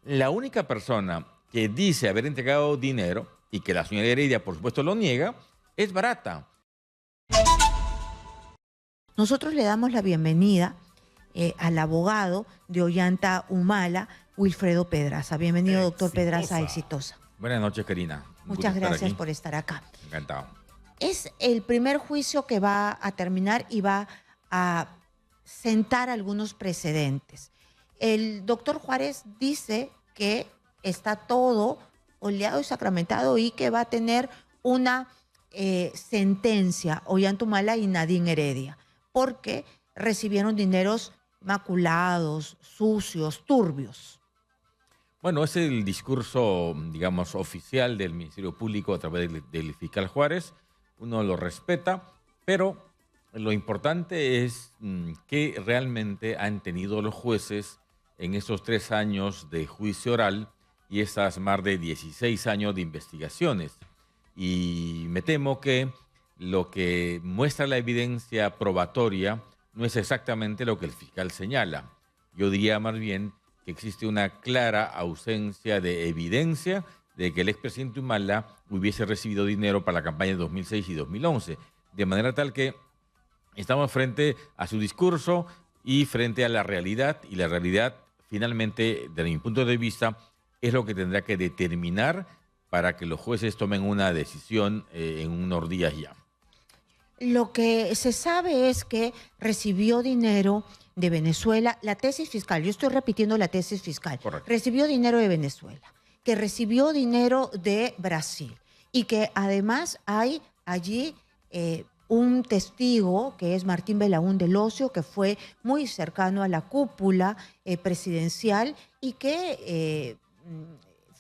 La única persona que dice haber entregado dinero y que la señora Heredia, por supuesto, lo niega, es Barata. Nosotros le damos la bienvenida al abogado de Ollanta Humala, Wilfredo Pedraza. Bienvenido, doctor Pedraza, Exitosa. Buenas noches, Karina. Muchas gracias por estar acá. Encantado. Es el primer juicio que va a terminar y va a sentar algunos precedentes. El doctor Juárez dice que está todo oleado y sacramentado y que va a tener una sentencia, Ollanta Humala y Nadine Heredia, porque recibieron dineros maculados, sucios, turbios. Bueno, es el discurso, digamos, oficial del Ministerio Público a través del fiscal Juárez. Uno lo respeta, pero lo importante es qué realmente han tenido los jueces en esos 3 años de juicio oral y esas más de 16 años de investigaciones. Y me temo que lo que muestra la evidencia probatoria no es exactamente lo que el fiscal señala. Yo diría más bien que existe una clara ausencia de evidencia de que el expresidente Humala hubiese recibido dinero para la campaña de 2006 y 2011. De manera tal que estamos frente a su discurso y frente a la realidad, y la realidad finalmente, desde mi punto de vista, es lo que tendrá que determinar para que los jueces tomen una decisión en unos días ya. Lo que se sabe es que recibió dinero de Venezuela, la tesis fiscal, yo estoy repitiendo la tesis fiscal, Correcto. Recibió dinero de Venezuela, que recibió dinero de Brasil y que además hay allí un testigo que es Martín Belaúnde Locio, que fue muy cercano a la cúpula presidencial y que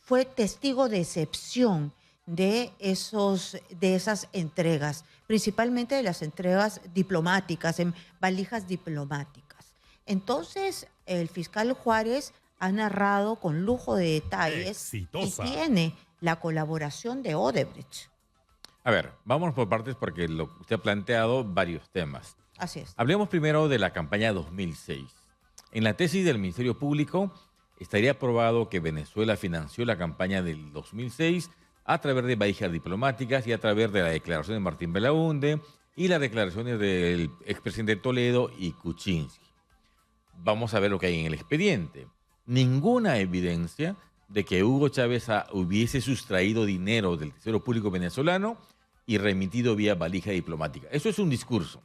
fue testigo de excepción de esas entregas, principalmente de las entregas diplomáticas, en valijas diplomáticas. Entonces, el fiscal Juárez ha narrado con lujo de detalles y tiene la colaboración de Odebrecht. A ver, vamos por partes porque usted ha planteado varios temas. Así es. Hablemos primero de la campaña 2006. En la tesis del Ministerio Público estaría probado que Venezuela financió la campaña del 2006 a través de valijas diplomáticas y a través de la declaración de Martín Belaúnde y las declaraciones del expresidente Toledo y Kuczynski. Vamos a ver lo que hay en el expediente. Ninguna evidencia de que Hugo Chávez hubiese sustraído dinero del Tesoro Público venezolano y remitido vía valija diplomática. Eso es un discurso.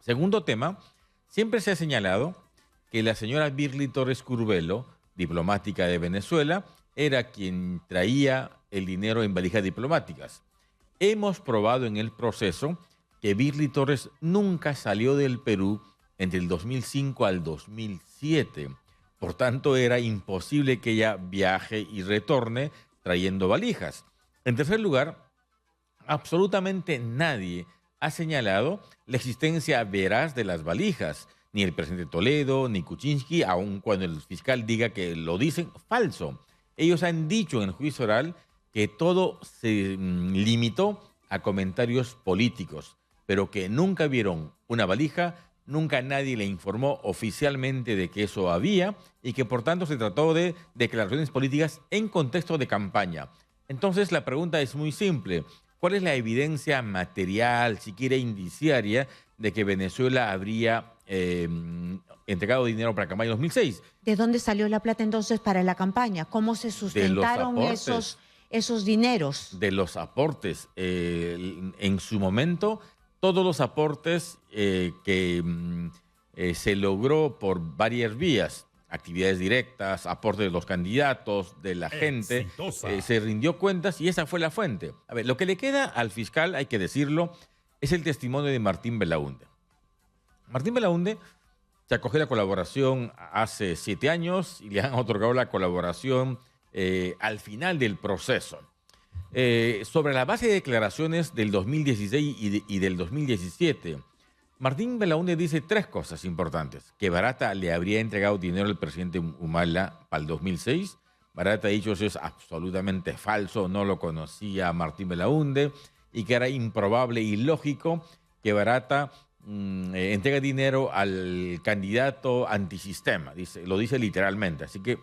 Segundo tema, siempre se ha señalado que la señora Birly Torres Curbelo, diplomática de Venezuela, era quien traía el dinero en valijas diplomáticas. Hemos probado en el proceso que Birly Torres nunca salió del Perú entre el 2005 al 2007. Por tanto, era imposible que ella viaje y retorne trayendo valijas. En tercer lugar, absolutamente nadie ha señalado la existencia veraz de las valijas. Ni el presidente Toledo, ni Kuczynski, aun cuando el fiscal diga que lo dicen, falso. Ellos han dicho en el juicio oral que todo se limitó a comentarios políticos, pero que nunca vieron una valija, nunca nadie le informó oficialmente de que eso había y que por tanto se trató de declaraciones políticas en contexto de campaña. Entonces la pregunta es muy simple. ¿Cuál es la evidencia material, siquiera indiciaria, de que Venezuela habría entregado dinero para la campaña 2006? ¿De dónde salió la plata entonces para la campaña? ¿Cómo se sustentaron esos dineros? De los aportes. En su momento, todos los aportes que se logró por varias vías, actividades directas, aportes de los candidatos, de la gente, se rindió cuentas y esa fue la fuente. A ver, lo que le queda al fiscal, hay que decirlo, es el testimonio de Martín Belaúnde. Martín Belaúnde se acogió a la colaboración hace 7 años y le han otorgado la colaboración al final del proceso. Sobre la base de declaraciones del 2016 y del 2017, Martín Belaúnde dice 3 cosas importantes. Que Barata le habría entregado dinero al presidente Humala para el 2006. Barata ha dicho eso es absolutamente falso, no lo conocía Martín Belaúnde, y que era improbable y lógico que Barata entrega dinero al candidato antisistema, lo dice literalmente. Así que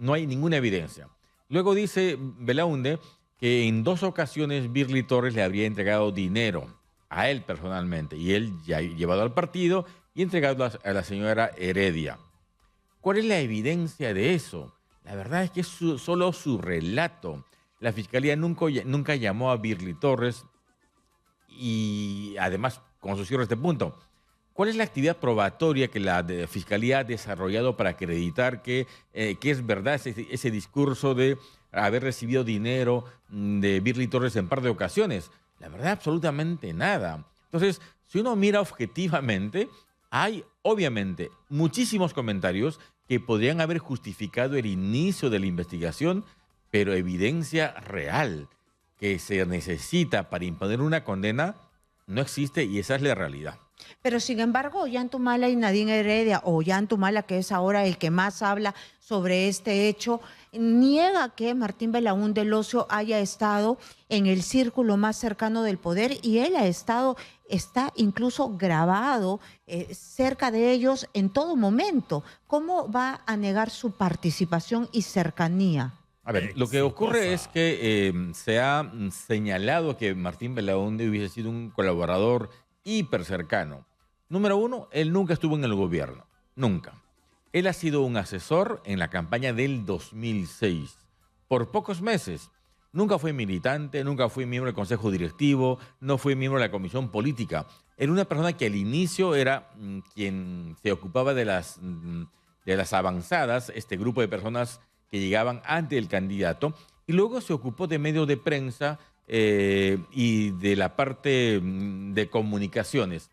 no hay ninguna evidencia. Luego dice Belaúnde que en 2 ocasiones Birly Torres le habría entregado dinero a él personalmente y él ya ha llevado al partido y entregado a la señora Heredia. ¿Cuál es la evidencia de eso? La verdad es que es solo su relato. La fiscalía nunca llamó a Birly Torres y además, como se cierra este punto, ¿cuál es la actividad probatoria que la fiscalía ha desarrollado para acreditar que es verdad ese discurso de haber recibido dinero de Birly Torres en par de ocasiones? La verdad, absolutamente nada. Entonces, si uno mira objetivamente, hay obviamente muchísimos comentarios que podrían haber justificado el inicio de la investigación, pero evidencia real que se necesita para imponer una condena no existe y esa es la realidad. Pero sin embargo, Ollantumala y Nadine Heredia, o Ollantumala, que es ahora el que más habla sobre este hecho, niega que Martín Belaúnde Locio haya estado en el círculo más cercano del poder y él está incluso grabado cerca de ellos en todo momento. ¿Cómo va a negar su participación y cercanía? A ver, lo que ocurre es que se ha señalado que Martín Belaúnde hubiese sido un colaborador hiper cercano. Número uno, él nunca estuvo en el gobierno, nunca. Él ha sido un asesor en la campaña del 2006, por pocos meses. Nunca fue militante, nunca fue miembro del consejo directivo, no fue miembro de la comisión política. Era una persona que al inicio era quien se ocupaba de las avanzadas, este grupo de personas que llegaban ante el candidato, y luego se ocupó de medios de prensa y de la parte de comunicaciones.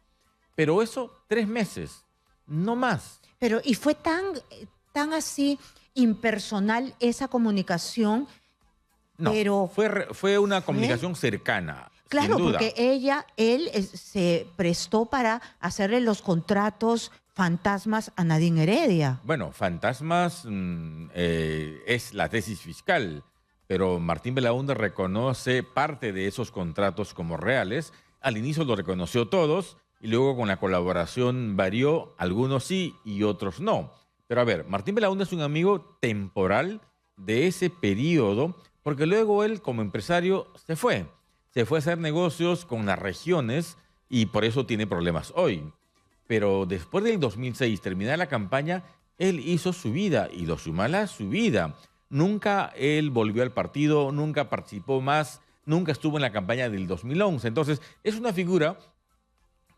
Pero eso, 3 meses, no más. Pero, y fue tan así impersonal esa comunicación. No, pero fue una comunicación cercana. Claro, sin duda. porque él se prestó para hacerle los contratos fantasmas a Nadine Heredia. Bueno, fantasmas es la tesis fiscal, pero Martín Belaúnde reconoce parte de esos contratos como reales. Al inicio lo reconoció todos y luego con la colaboración varió, algunos sí y otros no. Pero a ver, Martín Belaúnde es un amigo temporal de ese periodo, porque luego él como empresario se fue a hacer negocios con las regiones y por eso tiene problemas hoy. Pero después del 2006, terminada la campaña, él hizo su vida y los Humala su vida. Nunca él volvió al partido, nunca participó más, nunca estuvo en la campaña del 2011. Entonces, es una figura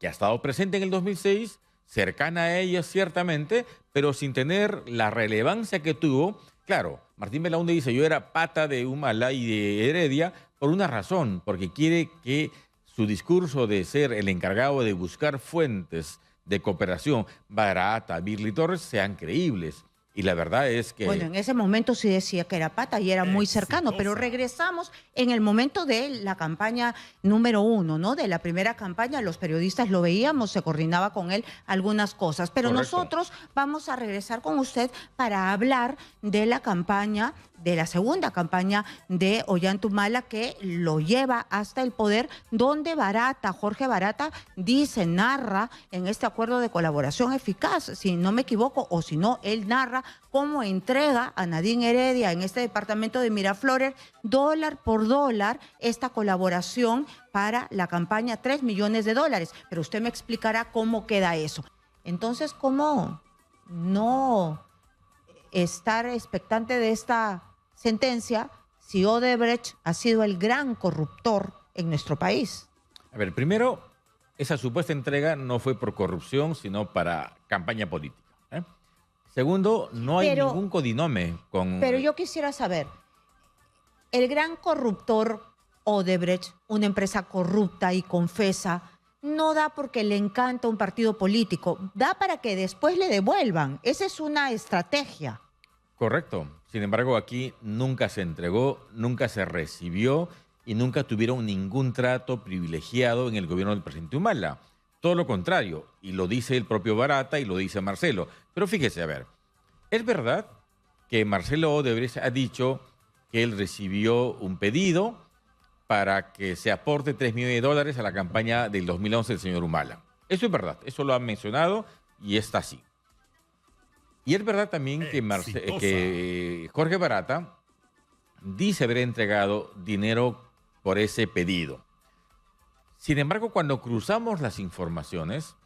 que ha estado presente en el 2006, cercana a ella ciertamente, pero sin tener la relevancia que tuvo. Claro, Martín Belaúnde dice, yo era pata de Humala y de Heredia por una razón, porque quiere que su discurso de ser el encargado de buscar fuentes de cooperación barata, Birly Torres, sean creíbles. Y la verdad es que... Bueno, en ese momento sí decía que era pata y era muy cercano, pero regresamos en el momento de la campaña número 1, ¿no? De la primera campaña, los periodistas lo veíamos, se coordinaba con él algunas cosas, pero Correcto. Nosotros vamos a regresar con usted para hablar de la campaña, de la segunda campaña de Ollantumala que lo lleva hasta el poder, donde Jorge Barata narra en este acuerdo de colaboración eficaz, si no me equivoco, o si no, él narra cómo entrega a Nadine Heredia en este departamento de Miraflores, dólar por dólar, esta colaboración para la campaña, $3 millones. Pero usted me explicará cómo queda eso. Entonces, ¿cómo no estar expectante de esta sentencia si Odebrecht ha sido el gran corruptor en nuestro país? A ver, primero, esa supuesta entrega no fue por corrupción, sino para campaña política. Segundo, no hay ningún codinome con... Pero yo quisiera saber, el gran corruptor Odebrecht, una empresa corrupta y confesa, no da porque le encanta un partido político, da para que después le devuelvan. Esa es una estrategia. Correcto. Sin embargo, aquí nunca se entregó, nunca se recibió y nunca tuvieron ningún trato privilegiado en el gobierno del presidente Humala. Todo lo contrario, y lo dice el propio Barata y lo dice Marcelo. Pero fíjese, a ver, es verdad que Marcelo Odebrecht ha dicho que él recibió un pedido para que se aporte $3 millones a la campaña del 2011 del señor Humala. Eso es verdad, eso lo han mencionado y está así. Y es verdad también que Jorge Barata dice haber entregado dinero por ese pedido. Sin embargo, cuando cruzamos las informaciones,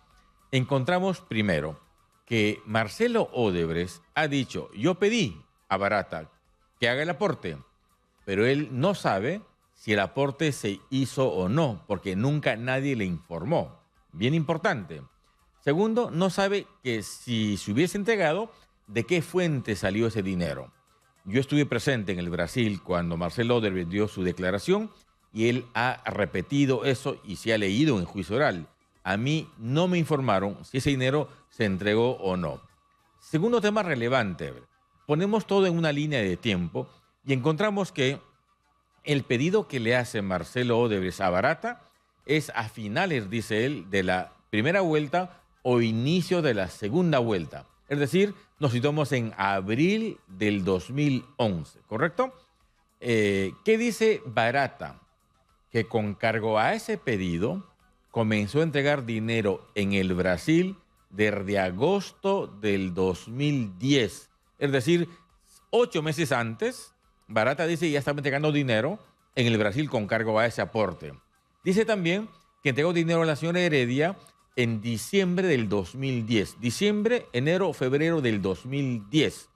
encontramos primero que Marcelo Odebrecht ha dicho, yo pedí a Barata que haga el aporte, pero él no sabe si el aporte se hizo o no, porque nunca nadie le informó. Bien importante. Segundo, no sabe que si se hubiese entregado, de qué fuente salió ese dinero. Yo estuve presente en el Brasil cuando Marcelo Odebrecht dio su declaración y él ha repetido eso y se ha leído en juicio oral. A mí no me informaron si ese dinero se entregó o no. Segundo tema relevante, ponemos todo en una línea de tiempo y encontramos que el pedido que le hace Marcelo Odebrecht a Barata es a finales, dice él, de la primera vuelta o inicio de la segunda vuelta. Es decir, nos situamos en abril del 2011, ¿correcto? ¿Qué dice Barata? Que con cargo a ese pedido comenzó a entregar dinero en el Brasil desde agosto del 2010. Es decir, 8 meses antes, Barata dice que ya estaba entregando dinero en el Brasil con cargo a ese aporte. Dice también que entregó dinero a la señora Heredia en diciembre del 2010. Diciembre, enero, febrero del 2010.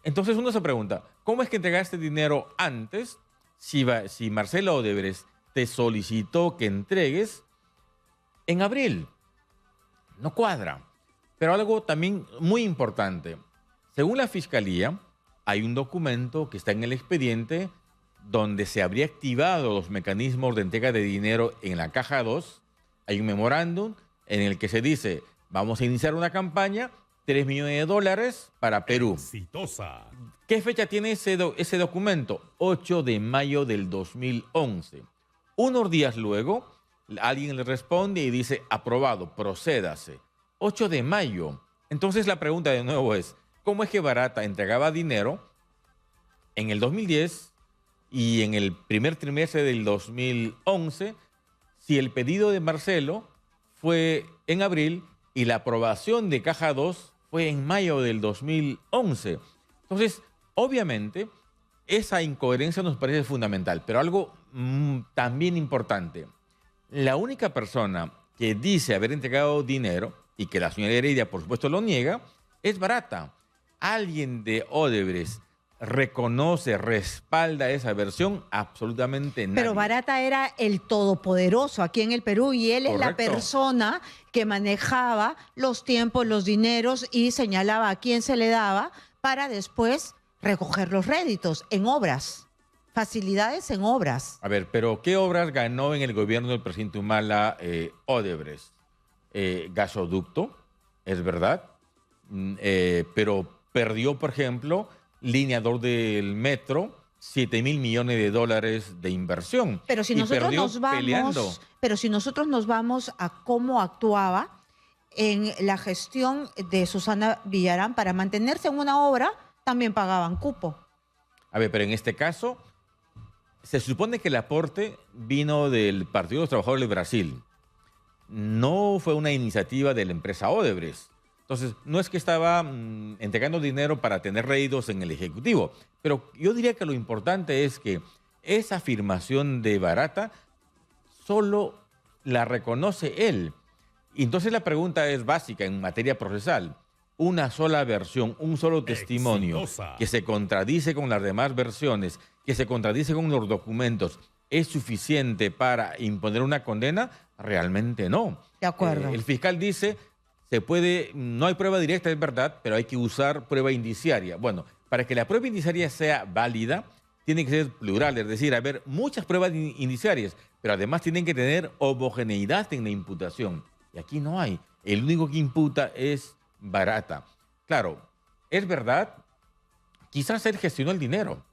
Entonces uno se pregunta, ¿cómo es que entregaste dinero antes si Marcelo Odebrecht te solicitó que entregues en abril? No cuadra. Pero algo también muy importante. Según la Fiscalía, hay un documento que está en el expediente donde se habría activado los mecanismos de entrega de dinero en la caja 2. Hay un memorándum en el que se dice, vamos a iniciar una campaña, $3 millones para Perú. Exitosa. ¿Qué fecha tiene ese documento? 8 de mayo del 2011. Unos días luego, alguien le responde y dice, aprobado, procédase. 8 de mayo. Entonces la pregunta de nuevo es, ¿cómo es que Barata entregaba dinero en el 2010 y en el primer trimestre del 2011 si el pedido de Marcelo fue en abril y la aprobación de Caja 2 fue en mayo del 2011? Entonces, obviamente, esa incoherencia nos parece fundamental, pero algo también importante. La única persona que dice haber entregado dinero, y que la señora Heredia, por supuesto, lo niega, es Barata. ¿Alguien de Odebrecht reconoce, respalda esa versión? Absolutamente nadie. Pero Barata era el todopoderoso aquí en el Perú y él es la Correcto. persona que manejaba los tiempos, los dineros y señalaba a quién se le daba para después recoger los réditos en obras, facilidades en obras. A ver, pero ¿qué obras ganó en el gobierno del presidente Humala Odebrecht? Gasoducto, es verdad, pero perdió, por ejemplo, Línea 2 del metro, $7.000 millones de inversión. Pero si y nosotros perdió nos vamos, peleando. pero si nosotros nos vamos a cómo actuaba en la gestión de Susana Villarán para mantenerse en una obra, también pagaban cupo. A ver, pero en este caso, se supone que el aporte vino del Partido de los Trabajadores del Brasil. No fue una iniciativa de la empresa Odebrecht. Entonces, no es que estaba entregando dinero para tener réditos en el Ejecutivo, pero yo diría que lo importante es que esa afirmación de Barata solo la reconoce él. Y entonces la pregunta es básica en materia procesal. Una sola versión, un solo testimonio Exitosa. que se contradice con las demás versiones, que se contradice con los documentos, ¿es suficiente para imponer una condena? Realmente no. De acuerdo. El fiscal dice, no hay prueba directa, es verdad, pero hay que usar prueba indiciaria. Bueno, para que la prueba indiciaria sea válida, tiene que ser plural, es decir, haber muchas pruebas indiciarias, pero además tienen que tener homogeneidad en la imputación. Y aquí no hay. El único que imputa es Barata. Claro, es verdad, quizás él gestionó el dinero.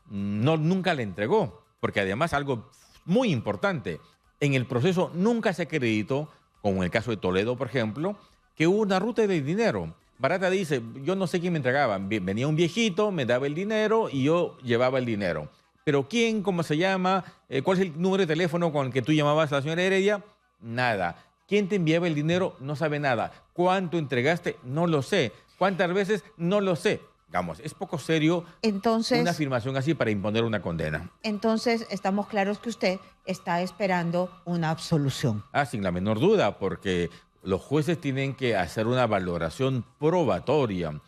Nunca le entregó, porque además algo muy importante, en el proceso nunca se acreditó, como en el caso de Toledo, por ejemplo, que hubo una ruta de dinero. Barata dice, yo no sé quién me entregaba. Venía un viejito, me daba el dinero y yo llevaba el dinero. Pero ¿quién? ¿Cómo se llama? ¿Cuál es el número de teléfono con el que tú llamabas a la señora Heredia? Nada. ¿Quién te enviaba el dinero? No sabe nada. ¿Cuánto entregaste? No lo sé. ¿Cuántas veces? No lo sé. Digamos, es poco serio Entonces, una afirmación así para imponer una condena. entonces estamos claros que usted está esperando una absolución. Sin la menor duda, porque los jueces tienen que hacer una valoración probatoria.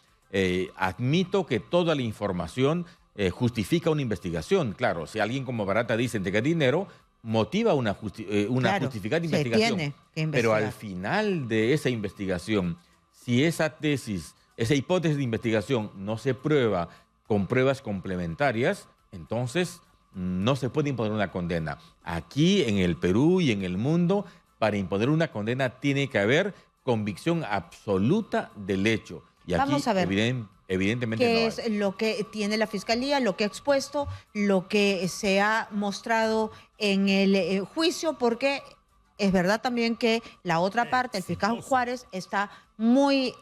Admito que toda la información justifica una investigación. Claro, si alguien como Barata dice entregar dinero, motiva una Claro, justificada se investigación. tiene que Pero investigar. al final de esa investigación, si esa tesis, esa hipótesis de investigación no se prueba con pruebas complementarias, entonces no se puede imponer una condena. Aquí en el Perú y en el mundo, para imponer una condena tiene que haber convicción absoluta del hecho. Y aquí Vamos a ver evidentemente qué no es hay. lo que tiene la Fiscalía, lo que ha expuesto, lo que se ha mostrado en el juicio, porque es verdad también que la otra parte, el fiscal Juárez, está muy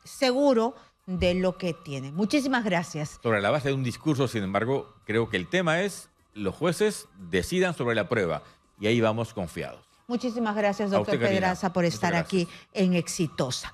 seguro de lo que tiene. Muchísimas gracias. Sobre la base de un discurso, sin embargo, creo que el tema es los jueces decidan sobre la prueba y ahí vamos confiados. Muchísimas gracias, A doctor usted, Karina. Pedraza, por Muchas estar gracias. aquí en Exitosa.